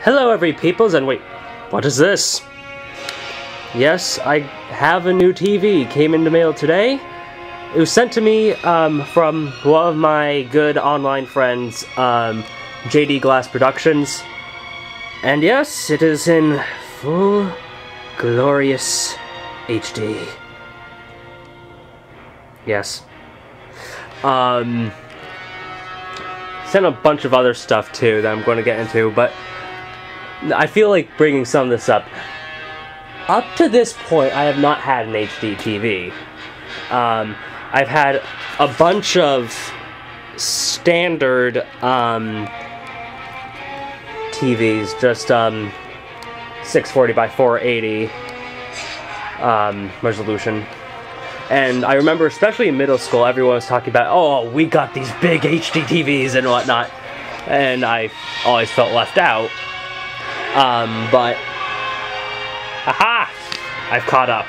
Hello, every peoples, and wait, what is this? Yes, I have a new TV. Came in the mail today. It was sent to me from one of my good online friends, JD Glass Productions. And yes, it is in full, glorious HD. Yes. Sent a bunch of other stuff too that I'm going to get into, but I feel like bringing some of this up. Up to this point, I have not had an HD TV. I've had a bunch of standard TVs, just 640 by 480 resolution. And I remember, especially in middle school, everyone was talking about, oh, we got these big HD TVs and whatnot. And I always felt left out. But, aha! I've caught up.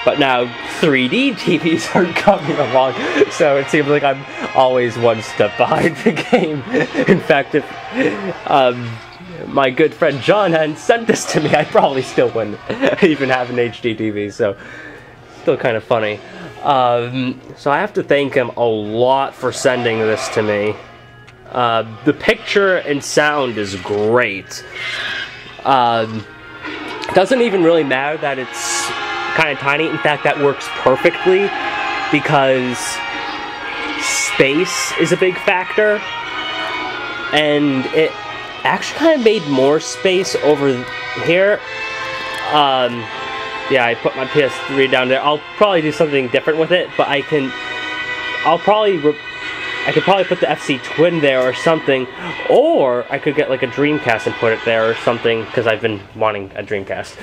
But now 3D TVs are coming along, so it seems like I'm always one step behind the game. In fact, if my good friend John hadn't sent this to me, I probably still wouldn't even have an HD TV, so still kind of funny. So I have to thank him a lot for sending this to me. The picture and sound is great. Doesn't even really matter that it's kind of tiny. In fact, that works perfectly because space is a big factor, and it actually kind of made more space over here. Yeah, I put my PS3 down there. I'll probably do something different with it, but I could probably put the FC Twin there or something, or I could get like a Dreamcast and put it there or something, because I've been wanting a Dreamcast.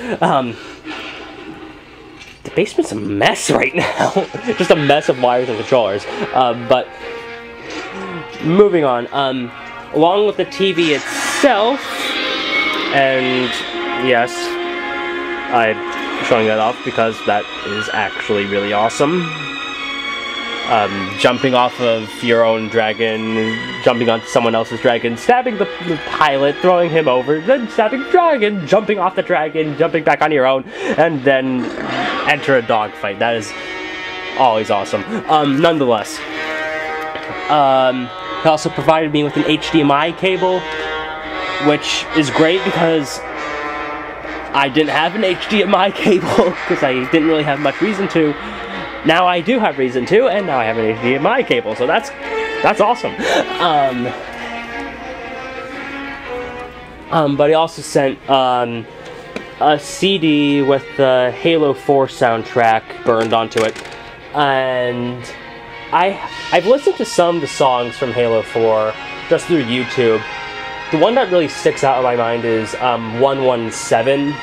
The basement's a mess right now. Just a mess of wires and controllers. But moving on. Along with the TV itself, and yes, I'm showing that off because that is actually really awesome. Jumping off of your own dragon, jumping onto someone else's dragon, stabbing the pilot, throwing him over, then stabbing the dragon, jumping off the dragon, jumping back on your own, and then enter a dogfight. That is always awesome. Nonetheless, he also provided me with an HDMI cable, which is great because I didn't have an HDMI cable because I didn't really have much reason to. Now I do have reason to, and now I have an HDMI cable, so that's awesome. But he also sent a CD with the Halo 4 soundtrack burned onto it, and I've listened to some of the songs from Halo 4 just through YouTube. The one that really sticks out in my mind is 117.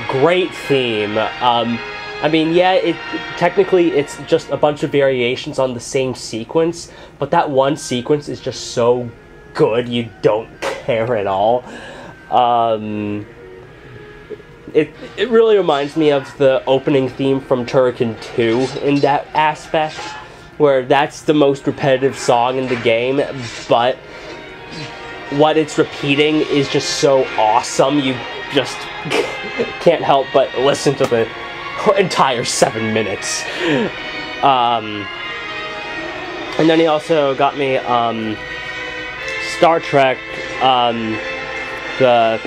Great theme. I mean, yeah, technically it's just a bunch of variations on the same sequence, but that one sequence is just so good you don't care at all. It really reminds me of the opening theme from Turrican 2 in that aspect, where that's the most repetitive song in the game, but what it's repeating is just so awesome, you just can't help but listen to the entire 7 minutes. And then he also got me Star Trek, the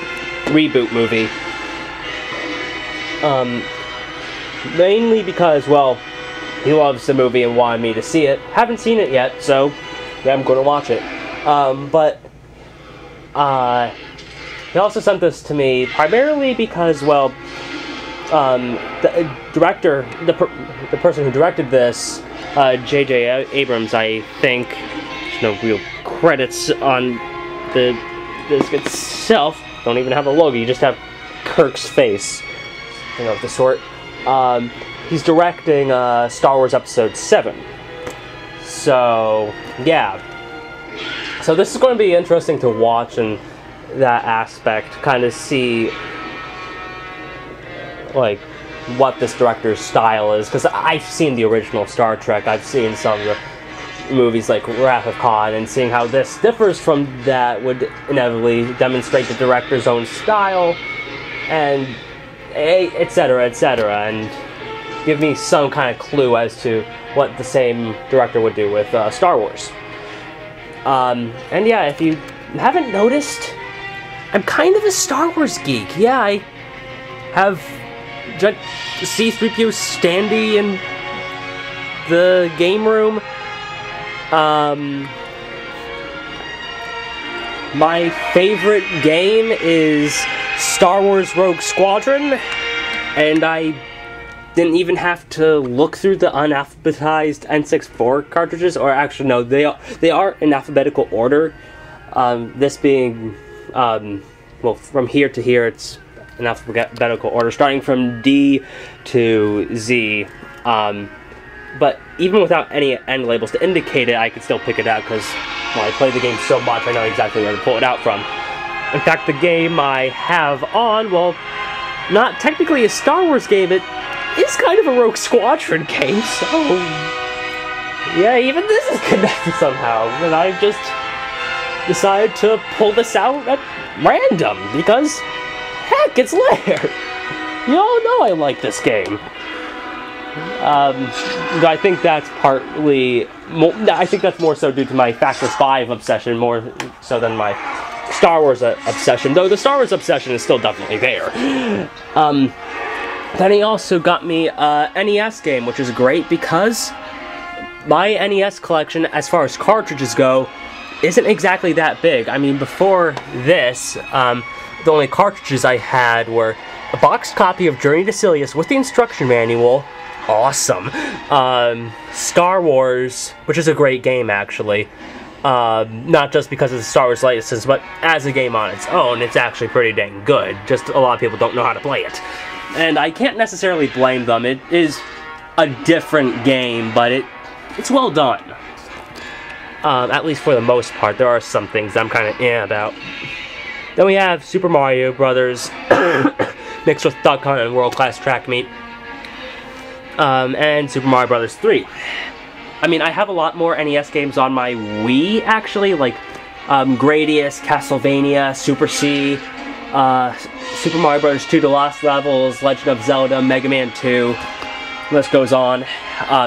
reboot movie. Mainly because, well, he loves the movie and wanted me to see it. Haven't seen it yet, so yeah, I'm going to watch it. But he also sent this to me primarily because, well, the director, the person who directed this, J.J. Abrams, I think, there's no real credits on the disc itself. Don't even have a logo. You just have Kirk's face, you know, of the sort. He's directing Star Wars Episode 7. So, yeah. So this is going to be interesting to watch in that aspect, kind of see, like, what this director's style is, because I've seen the original Star Trek, I've seen some of the movies like Wrath of Khan, and seeing how this differs from that would inevitably demonstrate the director's own style, and etc., etc., and give me some kind of clue as to what the same director would do with Star Wars. And yeah, if you haven't noticed, I'm kind of a Star Wars geek. Yeah, I have C-3PO standee in the game room. My favorite game is Star Wars Rogue Squadron, and I didn't even have to look through the unalphabetized N64 cartridges, or actually no, they are in alphabetical order. This being, well, from here to here, it's in alphabetical order, starting from D to Z. But even without any end labels to indicate it, I could still pick it out because, well, I play the game so much, I know exactly where to pull it out from. In fact, the game I have on, well, not technically a Star Wars game, it is kind of a Rogue Squadron game, so yeah, even this is connected somehow, and I just decided to pull this out at random, because, heck, it's Lair! You all know I like this game. I think that's partly, I think that's more so due to my Factor 5 obsession, more so than my Star Wars obsession, though the Star Wars obsession is still definitely there. Then he also got me a NES game, which is great because my NES collection, as far as cartridges go, isn't exactly that big. I mean, before this, the only cartridges I had were a boxed copy of Journey to Silius with the instruction manual. Awesome. Star Wars, which is a great game, actually. Not just because of the Star Wars license, but as a game on its own, it's actually pretty dang good. Just a lot of people don't know how to play it. And I can't necessarily blame them. It is a different game, but it's well done. At least for the most part. There are some things I'm kind of about. Then we have Super Mario Brothers, mixed with Duck Hunt and World Class Track Meet. And Super Mario Brothers 3. I mean, I have a lot more NES games on my Wii, actually, like Gradius, Castlevania, Super C, Super Mario Bros. 2 The Lost Levels, Legend of Zelda, Mega Man 2, the list goes on,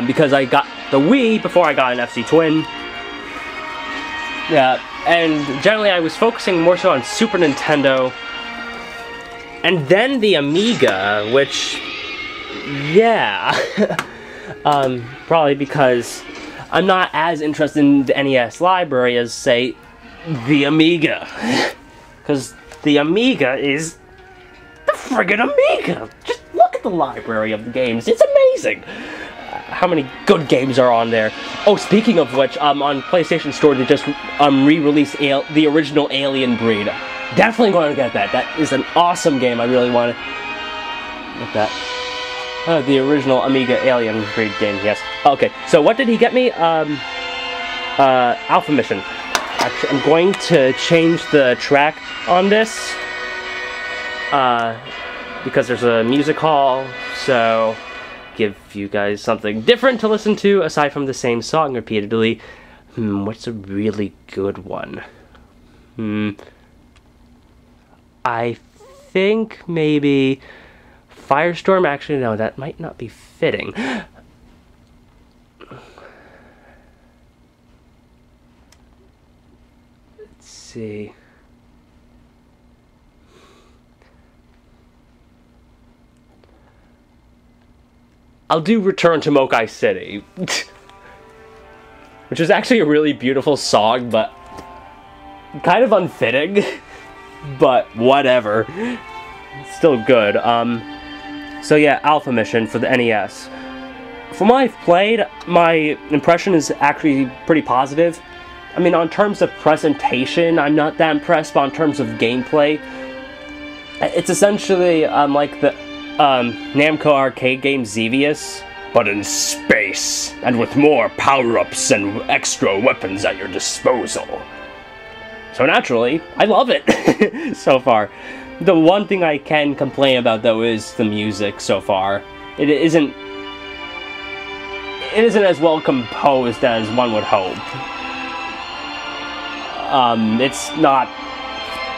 because I got the Wii before I got an FC Twin. Yeah, and generally I was focusing more so on Super Nintendo, and then the Amiga, which, yeah, probably because I'm not as interested in the NES library as, say, the Amiga, because the Amiga is the friggin' Amiga. Just look at the library of the games. It's amazing. How many good games are on there? Oh, speaking of which, on PlayStation Store they just re-released the original Alien Breed. Definitely going to get that. That is an awesome game. I really want to get that. The original Amiga Alien Breed game. Yes. Okay. So what did he get me? Alpha Mission. Actually, I'm going to change the track on this because there's a music hall, so give you guys something different to listen to aside from the same song repeatedly. What's a really good one? I think maybe Firestorm. Actually, no, that might not be fitting. See. I'll do Return to Mokai City, which is actually a really beautiful song, but kind of unfitting, but whatever. It's still good. So yeah, Alpha Mission for the NES. From what I've played, my impression is actually pretty positive. I mean, on terms of presentation, I'm not that impressed, but on terms of gameplay, it's essentially like the Namco arcade game Xevious, but in space, and with more power-ups and extra weapons at your disposal. So naturally, I love it so far. The one thing I can complain about, though, is the music so far. It isn't... it isn't as well composed as one would hope. It's not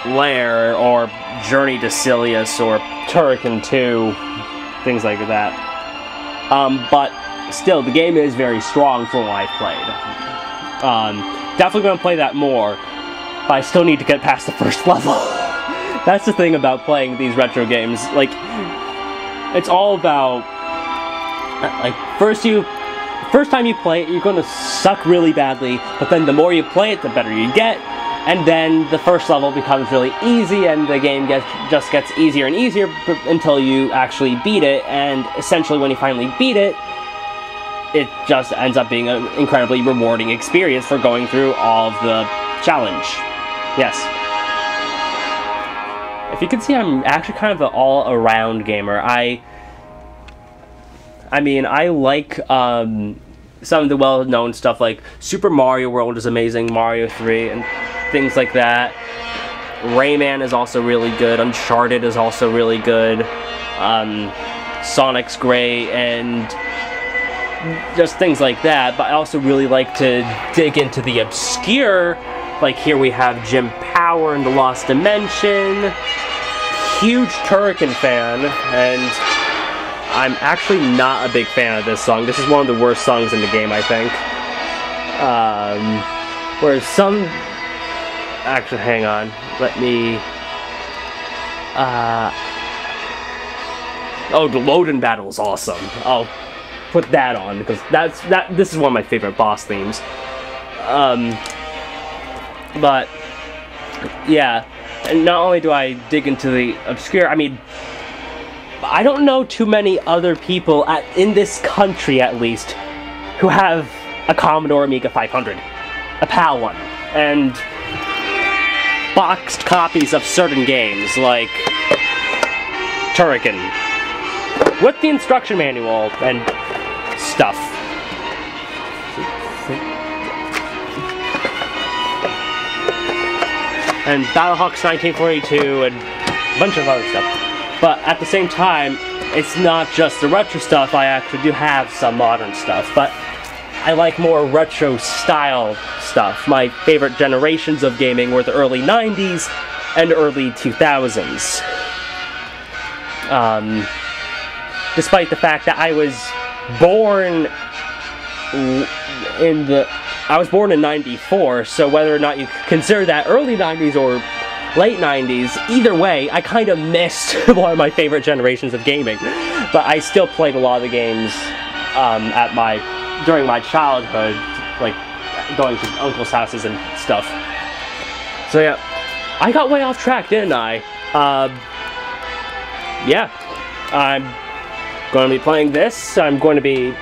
Lair or Journey to Silius or Turrican 2, things like that. But still, the game is very strong from what I've played. Definitely going to play that more, but I still need to get past the first level. That's the thing about playing these retro games. Like, it's all about, like, first time you play it, you're going to suck really badly, but then the more you play it, the better you get, and then the first level becomes really easy, and the game just gets easier and easier until you actually beat it, and essentially when you finally beat it, it just ends up being an incredibly rewarding experience for going through all of the challenge. Yes. If you can see, I'm actually kind of an all-around gamer. I mean, I like some of the well-known stuff, like Super Mario World is amazing, Mario 3, and things like that. Rayman is also really good, Uncharted is also really good, Sonic's great, and just things like that. But I also really like to dig into the obscure, like here we have Jim Power in The Lost Dimension. Huge Turrican fan, and I'm actually not a big fan of this song. This is one of the worst songs in the game, I think. Whereas some... Actually, hang on. Let me... Oh, the Loden Battle is awesome. I'll put that on, because this is one of my favorite boss themes. But, yeah. And not only do I dig into the obscure, I mean... I don't know too many other people, in this country at least, who have a Commodore Amiga 500. A PAL one. And boxed copies of certain games, like Turrican. With the instruction manual and stuff. And Battlehawks 1942 and a bunch of other stuff. But at the same time, it's not just the retro stuff. I actually do have some modern stuff, but I like more retro style stuff. My favorite generations of gaming were the early 90s and early 2000s. Despite the fact that I was born in 94, so whether or not you consider that early 90s or late 90s, either way, I kind of missed one of my favorite generations of gaming. But I still played a lot of the games during my childhood, like going to uncles' houses and stuff. So yeah, I got way off track, didn't I? Yeah, I'm going to be playing this. I'm going to be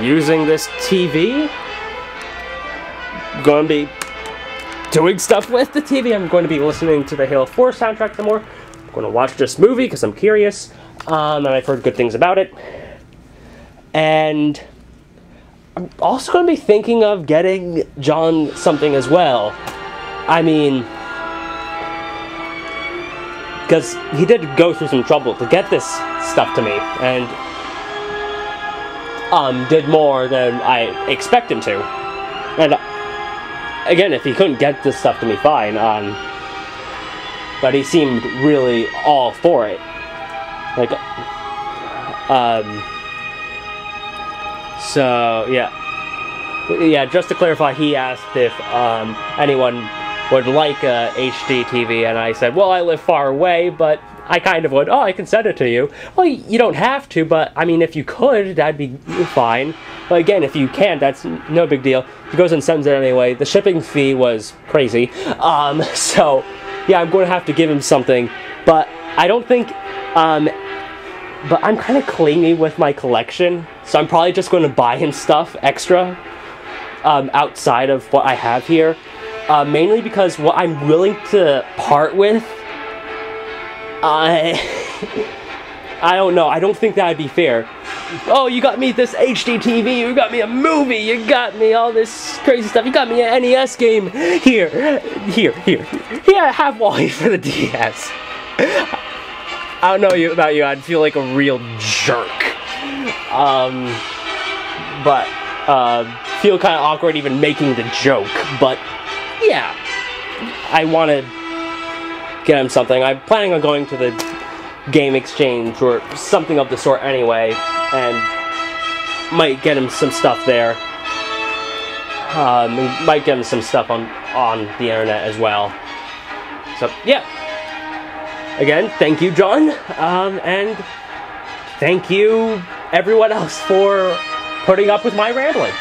using this TV. Going to be doing stuff with the TV. I'm going to be listening to the Halo 4 soundtrack some more. I'm going to watch this movie because I'm curious, and I've heard good things about it. And I'm also going to be thinking of getting John something as well. I mean, because he did go through some trouble to get this stuff to me, and did more than I expect him to. And again, if he couldn't get this stuff to me, fine. But he seemed really all for it. Like, so yeah. Just to clarify, he asked if anyone would like a HD TV, and I said, well, I live far away, but I kind of would. Oh, I can send it to you. Well, you don't have to, but I mean, if you could, that'd be fine. But again, if you can't, that's no big deal. He goes and sends it anyway. The shipping fee was crazy. So, yeah, I'm going to have to give him something. But I don't think, but I'm kind of clingy with my collection. So I'm probably just going to buy him stuff extra, outside of what I have here. Mainly because what I'm willing to part with, I don't know. I don't think that'd be fair. Oh, you got me this HD TV, you got me a movie, you got me all this crazy stuff, you got me an NES game. Here. Yeah, have Wally for the DS. I don't know about you, I'd feel like a real jerk. but feel kind of awkward even making the joke. But yeah, I want to get him something. I'm planning on going to the Game Exchange or something of the sort anyway, and might get him some stuff there. Might get him some stuff on the internet as well. So yeah. Again, thank you, John, and thank you everyone else for putting up with my rambling.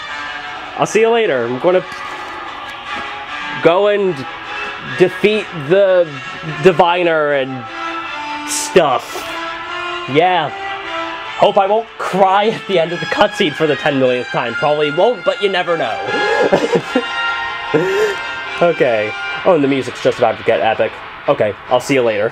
I'll see you later. I'm going to go and defeat the diviner and stuff. Yeah. Hope I won't cry at the end of the cutscene for the 10 millionth time. Probably won't, but you never know. Okay. Oh, and the music's just about to get epic. Okay, I'll see you later.